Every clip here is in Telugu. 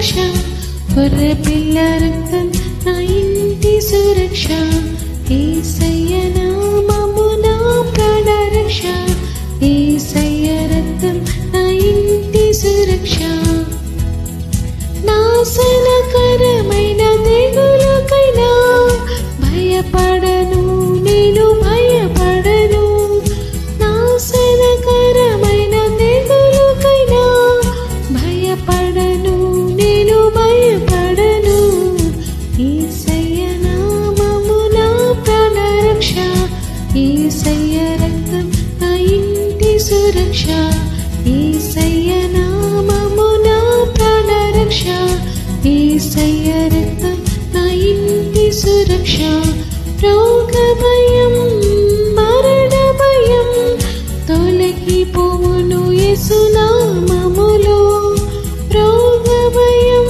రక్ష, గొర్రె పిల్ల రక్తం నా ఇంటి సురక్ష, యేసయ్య నామము నా ప్రాణ రక్ష, యేసయ్య రక్తం నా ఇంటి సురక్ష. నాశనకరమైన తెగులుకైనా భయపడను, నేను భయపడను. నాశనకరమైన తెగులుకైనా భయపడను, నేను భయపడను. యేసయ్య నామము నా ప్రాణ రక్ష, యేసయ్య రక్తం నా ఇంటి సురక్ష, యేసయ్య నామము నా ప్రాణ రక్ష, యేసయ్య రక్తం నా ఇంటి సురక్ష. రోగ భయం మరణ భయం తొలగిపోవును యేసు నామములో. రోగ భయం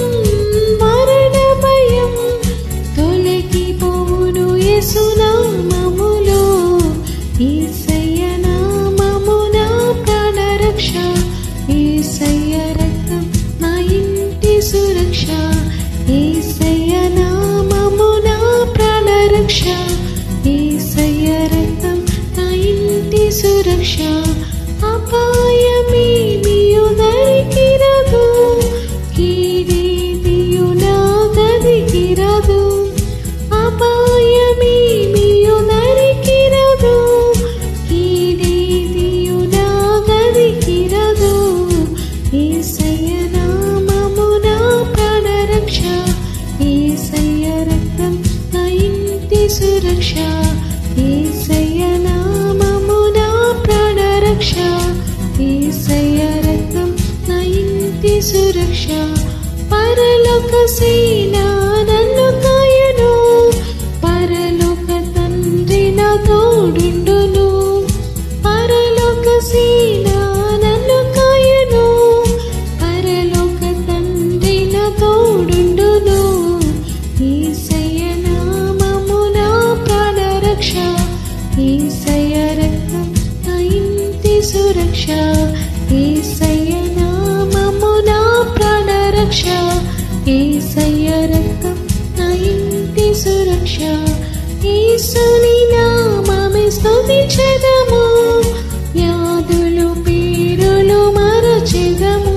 మరణ భయం తొలగిపోవును యేసు నామములో. యేసయ్య నామము నా ప్రాణ రక్ష, యేసయ్య రక్తం నా ఇంటి సురక్ష, యేసయ్య నామము నా ప్రాణ రక్ష, యేసయ్య రక్తం నా ఇంటి సురక్ష. అపాయమేమియు దరికి రాదు, కీడేదియు నా గదికి రాదు. అపాయమేమియు దరికి రాదు, కీడేదియు నా గదికి రాదు. యేసయ్య నామము నా ప్రాణ రక్ష, యేసయ్య రక్తం నా ఇంటి సురక్ష, యేసయ్య నామము నా ప్రాణ రక్ష, యేసయ్య రక్తం నా ఇంటి సురక్ష. పరలోక సేన నన్ను కాయును, పరలోక తండ్రి నా తోడుండును. పరలోక సేన నన్ను కాయును, పరలోక తండ్రి నా తోడుండును. యేసయ్య నామము నా ప్రాణ రక్ష, యేసయ్య రక్తం నా ఇంటి సురక్ష, యేసయ్య నామము నా ప్రాణ రక్ష, యేసయ్య రక్తం నా ఇంటి సురక్ష. యేసుని నామమే స్తుతించెదము, వ్యాధులు పీడులు మరచెదము.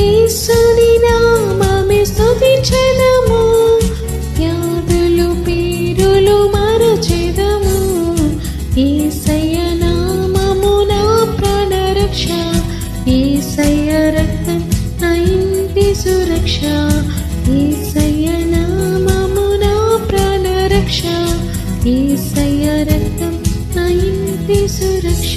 యేసుని నామమే స్తుతించెదము, వ్యాధులు పీడులు మరచెదము. యేసయ్య నామము నా ప్రాణ రక్ష, యేసయ్య రక్తం నా ఇంటి సురక్ష, యేసయ్య నామము నా ప్రాణ రక్ష, యేసయ్య రక్తం నా ఇంటి సురక్ష.